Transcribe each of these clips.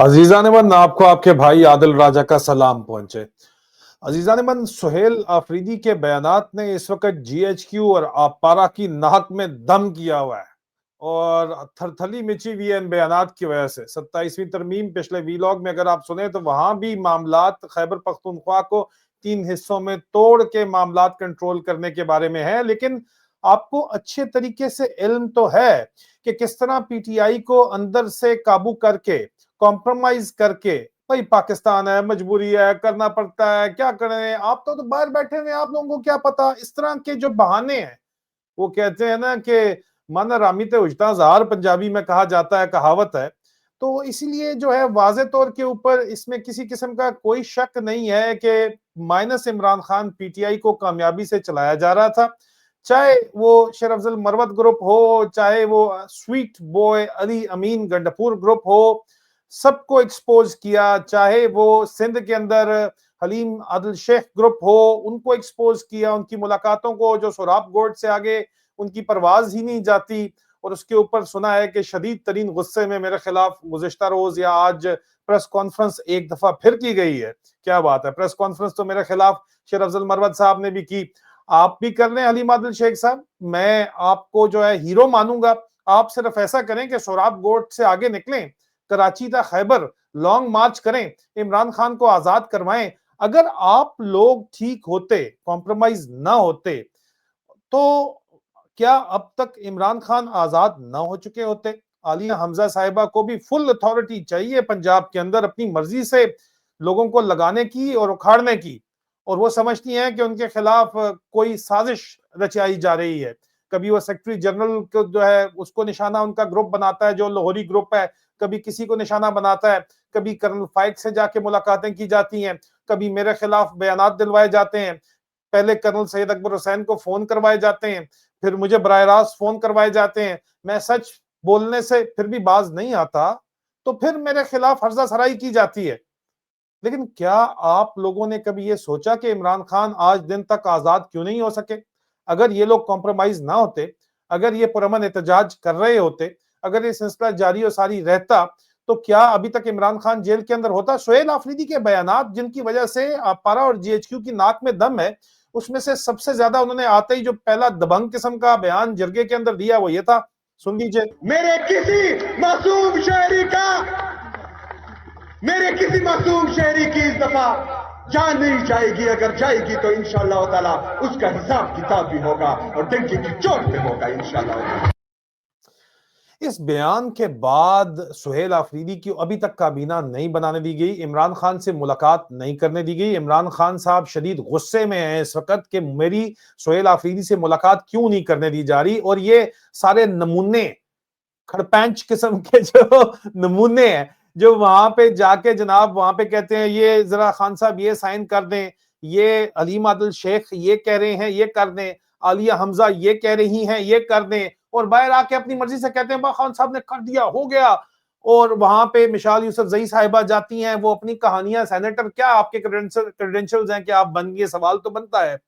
अजीज़ान मन आपको आपके भाई आदिल राजा का सलाम पहुंचे। अजीज़ान मन सुहेल आफरीदी के बयानात ने इस वक्त जीएचक्यू और पारा की नाक में दम किया हुआ है और थरथली मची हुई है इन बयानात की वजह से। 27वीं तरमीम पिछले वीलॉग में अगर आप सुने तो वहां भी मामलात खैबर पख्तूनख्वा को 3 हिस्सों में तोड़ के मामलात कंट्रोल करने के बारे में है, लेकिन आपको अच्छे तरीके से इल्म तो है कि किस तरह पीटीआई को अंदर से काबू करके कॉम्प्रोमाइज करके, भाई पाकिस्तान है, मजबूरी है, करना पड़ता है, क्या करें, आप तो बाहर बैठे हुए, आप लोगों को क्या पता, इस तरह के जो बहाने हैं। वो कहते हैं ना कि माना रामी ते उजता ज़ार पंजाबी में कहा जाता है, कहावत है। तो इसीलिए जो है वाज़े तौर के ऊपर इसमें किसी किस्म का कोई शक नहीं है कि माइनस इमरान खान पीटीआई को कामयाबी से चलाया जा रहा था। चाहे वो शेर अफजल मरवत ग्रुप हो, चाहे वो स्वीट बॉय अली अमीन गंडपुर ग्रुप हो, सबको एक्सपोज किया। चाहे वो सिंध के अंदर हलीम आदिल शेख ग्रुप हो, उनको एक्सपोज किया, उनकी मुलाकातों को, जो सोराब गोड से आगे उनकी परवाज ही नहीं जाती। और उसके ऊपर सुना है कि शदीद तरीन गुस्से में मेरे खिलाफ गुज़िश्ता रोज या आज प्रेस कॉन्फ्रेंस एक दफा फिर की गई है। क्या बात है, प्रेस कॉन्फ्रेंस तो मेरे खिलाफ शेर अफजल मरवत साहब ने भी की, आप भी कर लें हलीम आदिल शेख साहब, मैं आपको जो है हीरो मानूंगा। आप सिर्फ ऐसा करें कि सोराब गोड से आगे निकलें, कराची तक खैबर लॉन्ग मार्च करें, इमरान खान को आजाद करवाएं। अगर आप लोग ठीक होते, कॉम्प्रोमाइज ना होते, तो क्या अब तक इमरान खान आजाद ना हो चुके होते? आलिया हमजा साहिबा को भी फुल अथॉरिटी चाहिए पंजाब के अंदर अपनी मर्जी से लोगों को लगाने की और उखाड़ने की, और वो समझती हैं कि उनके खिलाफ कोई साजिश रचाई जा रही है। कभी वो सेक्रेटरी जनरल को जो है उसको निशाना उनका ग्रुप बनाता है जो लाहौरी ग्रुप है, कभी किसी को निशाना बनाता है, कभी कर्नल फाइक से जाके मुलाकातें की जाती हैं, कभी मेरे खिलाफ बयानात दिलवाए जाते हैं, पहले कर्नल सैयद अकबर हुसैन को फोन करवाए जाते हैं, फिर मुझे बराह रास्त फोन करवाए जाते हैं, मैं सच बोलने से फिर भी बाज नहीं आता, तो फिर मेरे खिलाफ हर्जा सराई की जाती है। लेकिन क्या आप लोगों ने कभी ये सोचा कि इमरान खान आज दिन तक आजाद क्यों नहीं हो सके? अगर ये लोग कॉम्प्रोमाइज ना होते, अगर ये पुरअमन एहतजाज कर रहे होते, अगर ये सिलसिला जारी और सारी रहता, तो क्या अभी तक इमरान खान जेल के अंदर होता? सुहेल आफरीदी के बयानात जिनकी वजह से पारा और जीएचक्यू की नाक में दम है, उसमें से सबसे ज्यादा उन्होंने आते ही जो पहला दबंग किस्म का बयान जरगे के अंदर दिया वो ये था, सुन लीजिए। मेरे किसी मासूम शहरी की इस दफा जान नहीं जाएगी, अगर जाएगी तो इंशाअल्लाह ताला उसका हिसाब किताब भी होगा और डंके की चोट पे होगा इंशाअल्लाह। इस बयान के बाद सुहेल आफरीदी की अभी तक काबीना नहीं बनाने दी गई, इमरान खान से मुलाकात नहीं करने दी गई। इमरान खान साहब शदीद गुस्से में हैं इस वक्त कि मेरी सुहेल आफरीदी से मुलाकात क्यों नहीं करने दी जा रही, और ये सारे नमूने खड़पैंच किस्म के जो नमूने हैं, जो वहां पे जाके जनाब वहां पे कहते हैं ये जरा खान साहब ये साइन कर दें, ये अलीम आदिल शेख ये कह रहे हैं ये कर दें, आलिया हमजा ये कह रही हैं ये कर दें, और बाहर आके अपनी मर्जी से कहते हैं खान साहब ने कर दिया हो गया। और वहां पे मिशाल यूसुफजई साहिबा जाती हैं, वो अपनी कहानियां, सेनेटर क्या आपके क्रेडेंशियल्स हैं कि आप बन गए, सवाल तो बनता है।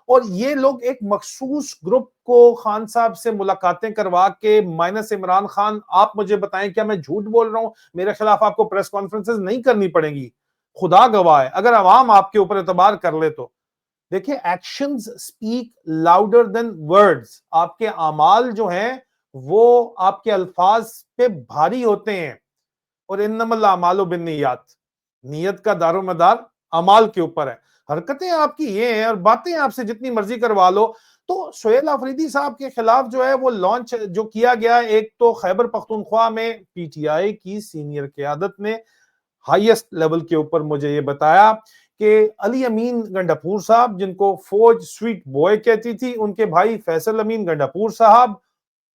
और ये लोग एक मखसूस ग्रुप को खान साहब से मुलाकातें करवा के माइनस इमरान खान, आप मुझे बताएं क्या मैं झूठ बोल रहा हूं? मेरे खिलाफ आपको प्रेस कॉन्फ्रेंसेस नहीं करनी पड़ेगी, खुदा गवाह है, अगर अवाम आपके ऊपर एतबार कर ले तो। देखिए, actions speak louder than words. आपके अमाल जो हैं वो आपके अल्फाज पे भारी होते हैं, और इन्नमल अमालु बिन्नियात, नीयत का दारोमदार अमाल के ऊपर है। हरकतें आपकी ये हैं और बातें आपसे जितनी मर्जी करवा लो। तो सुहेल आफरीदी साहब के खिलाफ जो है वो लॉन्च जो किया गया, एक तो खैबर पख्तूनख्वा में पीटीआई की सीनियर क़यादत ने हाईएस्ट लेवल के ऊपर मुझे ये बताया कि अली अमीन गंडापुर साहब, जिनको फौज स्वीट बॉय कहती थी, उनके भाई फैसल अमीन गंडापुर साहब,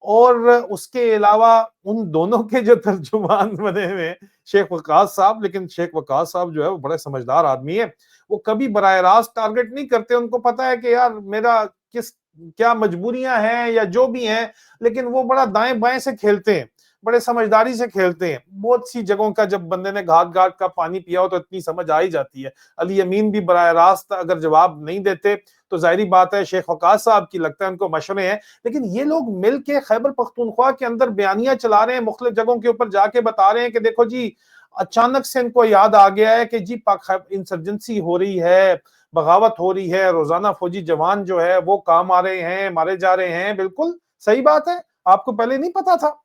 और उसके अलावा उन दोनों के जो तर्जुमान बने हुए हैं शेख वकास साहब, लेकिन शेख वकास साहब जो है वो बड़े समझदार आदमी है, वो कभी बराह रास्त टारगेट नहीं करते, उनको पता है कि यार मेरा किस क्या मजबूरियां हैं या जो भी हैं, लेकिन वो बड़ा दाएं बाएं से खेलते हैं, बड़े समझदारी से खेलते हैं। बहुत सी जगहों का जब बंदे ने घाट घाट का पानी पिया हो तो इतनी समझ आ ही जाती है। अली अमीन भी बराह रास्त अगर जवाब नहीं देते तो जाहिर बात है शेख वकास साहब की लगता है उनको मशवरे हैं, लेकिन ये लोग मिल के खैबर पख्तूनख्वा के अंदर बयानियां चला रहे हैं, मुख्तलिफ जगहों के ऊपर जाके बता रहे हैं कि देखो जी अचानक से इनको याद आ गया है कि जी पाक इंसर्जेंसी हो रही है, बगावत हो रही है, रोजाना फौजी जवान जो है वो काम आ रहे हैं, मारे जा रहे हैं। बिल्कुल सही बात है, आपको पहले नहीं पता था।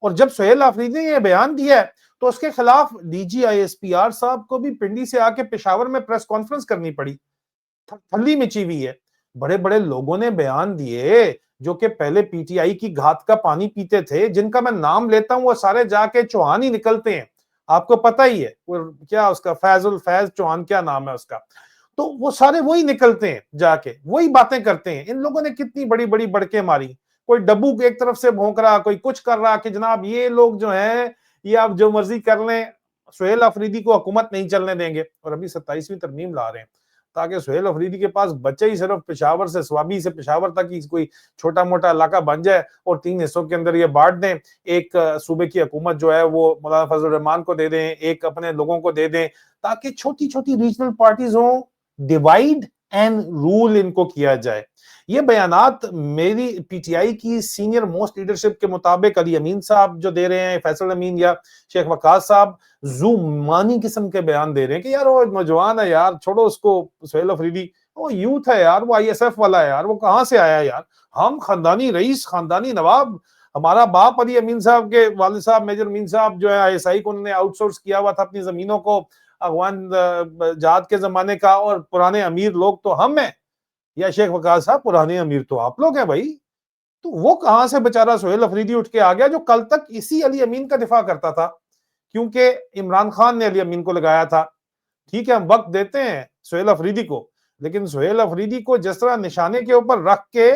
और जब सुहेल अफरीदी ने यह बयान दिया है तो उसके खिलाफ डीजी आईएसपीआर साहब को भी पिंडी से आके पेशावर में प्रेस कॉन्फ्रेंस करनी पड़ी। थल्ली मची हुई है। बड़े बड़े लोगों ने बयान दिए जो कि पहले पीटीआई की घात का पानी पीते थे, जिनका मैं नाम लेता हूं वो सारे जाके चौहान ही निकलते हैं। आपको पता ही है वो क्या उसका फैज चौहान क्या नाम है उसका। तो वो सारे वही निकलते हैं, जाके वही बातें करते हैं। इन लोगों ने कितनी बड़ी बड़ी बड़के मारी। कोई डब्बू एक तरफ से भौंक रहा, कोई कुछ कर रहा कि जनाब ये लोग जो है ये आप जो मर्जी कर लें, सुहेल अफरीदी को हुकूमत नहीं चलने देंगे। और अभी 27वीं तरमीम ला रहे हैं ताकि सुहेल अफरीदी के पास बचे ही सिर्फ पेशावर से, स्वाबी से पेशावर तक ही कोई छोटा मोटा इलाका बन जाए और 3 हिस्सों के अंदर ये बांट दें। एक सूबे की हुकूमत जो है वो मौलाना फजल रहमान को दे दें, एक अपने लोगों को दे दें, ताकि छोटी छोटी रीजनल पार्टीज हों, डिवाइड एंड रूल इनको किया जाए। ये बयानात मेरी पीटीआई की सीनियर मोस्ट लीडरशिप के मुताबिक अली अमीन साहब जो दे रहे हैं, फैसल अमीन या शेख वकास साहब जुमानी किस्म के बयान दे रहे हैं कि यार वो नौजवान है यार, छोड़ो उसको, सुहेल अफरीदी वो यूथ है यार, वो आईएसएफ वाला है यार, वो कहां से आया यार। हम खानदानी रईस, खानदानी नवाब, हमारा बाप अली अमीन साहब के वालिद साहब मेजर अमीन साहब जो है आईएसआई को उन्होंने आउटसोर्स किया हुआ था अपनी जमीनों को अफगान जहाद के जमाने का, और पुराने अमीर लोग तो हम हैं, या शेख वकास साहब पुराने अमीर तो आप लोग हैं भाई। तो वो कहां से बेचारा सुहेल अफरीदी उठ के आ गया जो कल तक इसी अली अमीन का दिफा करता था, क्योंकि इमरान खान ने अली अमीन को लगाया था। ठीक है, हम वक्त देते हैं सुहेल अफरीदी को, लेकिन सुहेल अफरीदी को जिस तरह निशाने के ऊपर रख के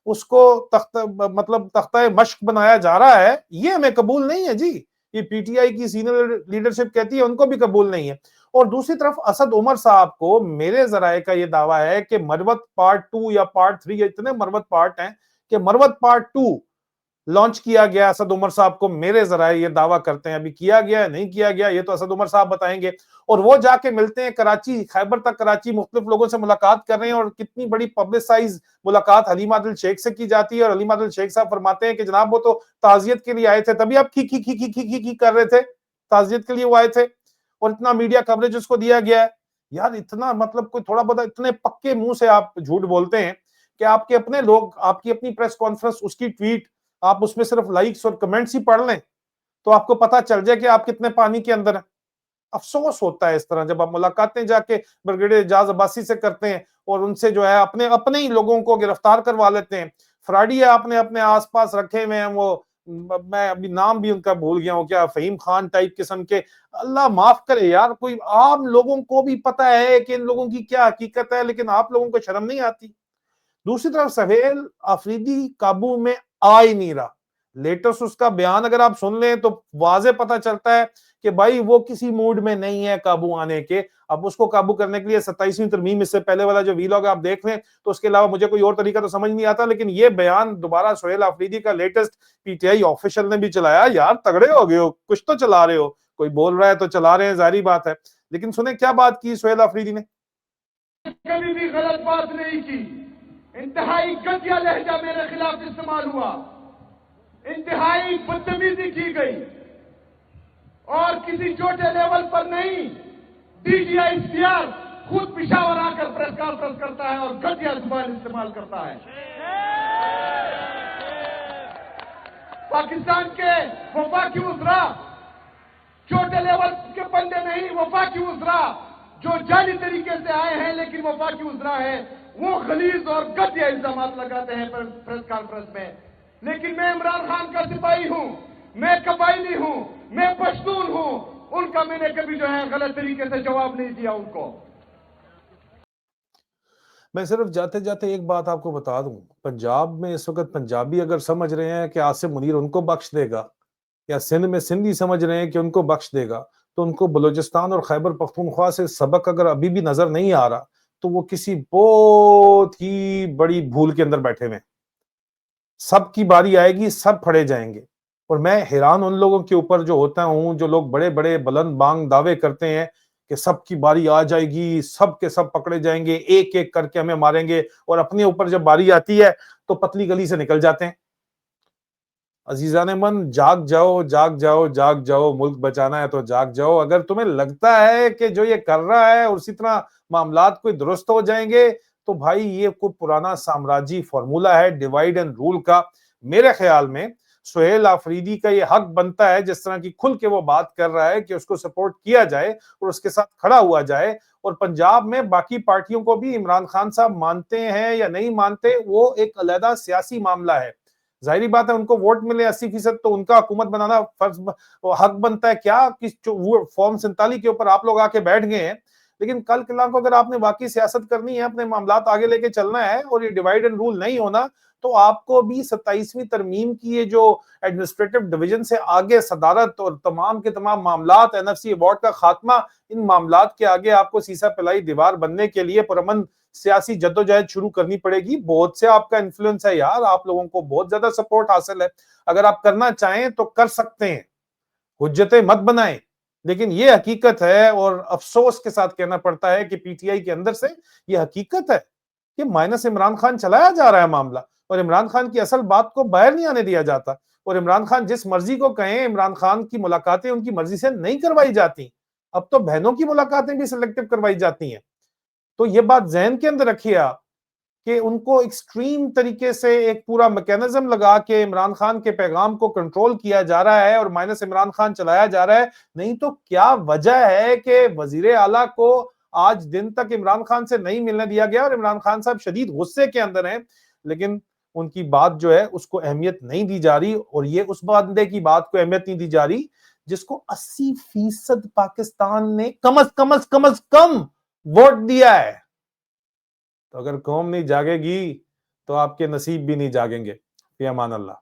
उसको तख्ता मश्क बनाया जा रहा है, ये हमें कबूल नहीं है जी। ये पीटीआई की सीनियर लीडरशिप कहती है, उनको भी कबूल नहीं है। और दूसरी तरफ असद उमर साहब को, मेरे जराए का ये दावा है कि मरवत पार्ट 2 या पार्ट 3, इतने मरवत पार्ट हैं कि मरवत पार्ट 2 लॉन्च किया गया असद उमर साहब को, मेरे जराए ये दावा करते हैं। अभी किया गया है नहीं किया गया ये तो असद उमर साहब बताएंगे। और वो जाके मिलते हैं कराची, खैबर तक कराची, मुख्तलिफ लोगों से मुलाकात कर रहे हैं, और कितनी बड़ी पब्लिसाइज मुलाकात हलीमा दिल शेख से की जाती है। और हलीमा दिल शेख साहब फरमाते हैं कि जनाब वो तो ताजियत के लिए आए थे, तभी आप खी खी खी खी खी खी कर रहे थे, ताजियत के लिए वो आए थे, और इतना मीडिया कवरेज उसको दिया गया है। यार इतना मतलब कोई थोड़ा बहुत इतने पक्के मुंह से आप झूठ बोलते हैं कि आपके अपने लोग, आपकी अपनी प्रेस कॉन्फ्रेंस, उसकी ट्वीट आप उसमें सिर्फ लाइक्स और कमेंट्स ही पढ़ लें तो आपको पता चल जाए कि आप कितने पानी के अंदर हैं। अफसोस होता है इस तरह जब आप मुलाकातें जाके ब्रिगेडियर एजाज अब्बासी से करते हैं और उनसे जो है अपने अपने ही लोगों को गिरफ्तार करवा लेते हैं। फ्राडिया आपने अपने आसपास रखे हुए हैं, वो मैं अभी नाम भी उनका भूल गया हूँ, क्या फहीम खान टाइप किस्म के। अल्लाह माफ करे यार, कोई आम लोगों को भी पता है कि इन लोगों की क्या हकीकत है, लेकिन आप लोगों को शर्म नहीं आती। दूसरी तरफ सुहेल अफरीदी काबू में आ ही नहीं रहा। लेटेस्ट उसका बयान अगर आप सुन लें तो वाजे पता चलता है कि भाई वो किसी मूड में नहीं है काबू आने के। अब उसको काबू करने के लिए 27वीं तरमीम, इससे पहले वाला जो वीलॉग आप देख लें, तो उसके अलावा मुझे कोई और तरीका तो समझ नहीं आता। लेकिन ये बयान दोबारा सुहेल अफरीदी का लेटेस्ट पीटीआई ऑफिशियल ने भी चलाया। यार तगड़े हो गए हो, कुछ तो चला रहे हो, कोई बोल रहा है तो चला रहे हैं, जारी बात है। लेकिन सुने क्या बात की सुहेल अफरीदी ने। कभी भी गलत बात नहीं की, इंतहाई घटिया लहजा मेरे खिलाफ इस्तेमाल हुआ, इंतहाई बदतमीजी की गई, और किसी छोटे लेवल पर नहीं, डीजीआईएसपीआर खुद पेशावर आकर प्रेस कॉन्फ्रेंस करता है और घटिया जुबान इस्तेमाल करता है। पाकिस्तान के वफाकी उजरा, छोटे लेवल के बंदे नहीं, वफाकी उजरा जो जाली तरीके से आए हैं लेकिन वफाकी उजरा है, वो गलीज और घटिया इल्जाम लगाते हैं प्रेस कॉन्फ्रेंस में। लेकिन मैं इमरान खान का सिपाही हूं, मैं कबायली हूं, मैं पश्तून हूं, उनका मैंने कभी जो है गलत तरीके से जवाब नहीं दिया उनको। मैं सिर्फ जाते जाते एक बात आपको बता दूं, पंजाब में इस वक्त पंजाबी अगर समझ रहे हैं कि आसिम मुनीर उनको बख्श देगा, या सिंध में सिंधी समझ रहे हैं कि उनको बख्श देगा, तो उनको बलूचिस्तान और खैबर पख्तूनख्वा से सबक अगर अभी भी नजर नहीं आ रहा तो वो किसी बहुत ही बड़ी भूल के अंदर बैठे हुए। सबकी बारी आएगी, सब फड़े जाएंगे। और मैं हैरान उन लोगों के ऊपर जो होता हूं, जो लोग बड़े बड़े बुलंद बांग दावे करते हैं कि सबकी बारी आ जाएगी, सब के सब पकड़े जाएंगे, एक एक करके हमें मारेंगे, और अपने ऊपर जब बारी आती है तो पतली गली से निकल जाते हैं। अजीजान मन, जाग जाओ, जाग जाओ, जाग जाओ, मुल्क बचाना है तो जाग जाओ। अगर तुम्हें लगता है कि जो ये कर रहा है और उसी तरह मामलात कोई दुरुस्त हो जाएंगे, तो भाई ये कोई पुराना साम्राज्य फॉर्मूला है डिवाइड एंड रूल का। मेरे ख्याल में सुहेल आफरीदी का ये हक बनता है, जिस तरह की खुल के वो बात कर रहा है, कि उसको सपोर्ट किया जाए और उसके साथ खड़ा हुआ जाए। और पंजाब में बाकी पार्टियों को भी इमरान खान साहब मानते हैं या नहीं मानते, वो एक अलग सियासी मामला है। जाहिर बात है, उनको वोट मिले 80%, तो उनका हुकूमत बनाना फर्ज हक बनता है। क्या कि फॉर्म 47 के ऊपर आप लोग आके बैठ गए हैं, लेकिन कल किला को अगर आपने वाकई सियासत करनी है, अपने मामलात आगे लेके चलना है और ये डिवाइड एंड रूल नहीं होना, तो आपको भी 27वीं तरमीम की ये जो एडमिनिस्ट्रेटिव डिवीजन से आगे सदारत और तमाम के तमाम मामलात, एनएफसी अवार्ड का खात्मा, इन मामलात के आगे आपको सीसा पिलाई दीवार बनने के लिए पुरअमन सियासी जद्दोजहद शुरू करनी पड़ेगी। बहुत से आपका इन्फ्लुएंस है यार, आप लोगों को बहुत ज्यादा सपोर्ट हासिल है। अगर आप करना चाहें तो कर सकते हैं, हुज्जतें मत बनाएं। लेकिन ये हकीकत है, और अफसोस के साथ कहना पड़ता है कि पीटीआई के अंदर से ये हकीकत है कि माइनस इमरान खान चलाया जा रहा है मामला, और इमरान खान की असल बात को बाहर नहीं आने दिया जाता। और इमरान खान जिस मर्जी को कहें, इमरान खान की मुलाकातें उनकी मर्जी से नहीं करवाई जाती। अब तो बहनों की मुलाकातें भी सिलेक्टिव करवाई जाती हैं। तो ये बात जहन के अंदर रखिए आप, कि उनको एक्सट्रीम तरीके से एक पूरा मैकेनिज्म लगा के इमरान खान के पैगाम को कंट्रोल किया जा रहा है और माइनस इमरान खान चलाया जा रहा है। नहीं तो क्या वजह है कि वजीर आला को आज दिन तक इमरान खान से नहीं मिलने दिया गया, और इमरान खान साहब शदीद गुस्से के अंदर हैं, लेकिन उनकी बात जो है उसको अहमियत नहीं दी जा रही। और ये उस बंदे की बात को अहमियत नहीं दी जा रही जिसको 80% पाकिस्तान ने कम अज कम वोट दिया है। तो अगर कौम नहीं जागेगी तो आपके नसीब भी नहीं जागेंगे। फी अमान अल्लाह।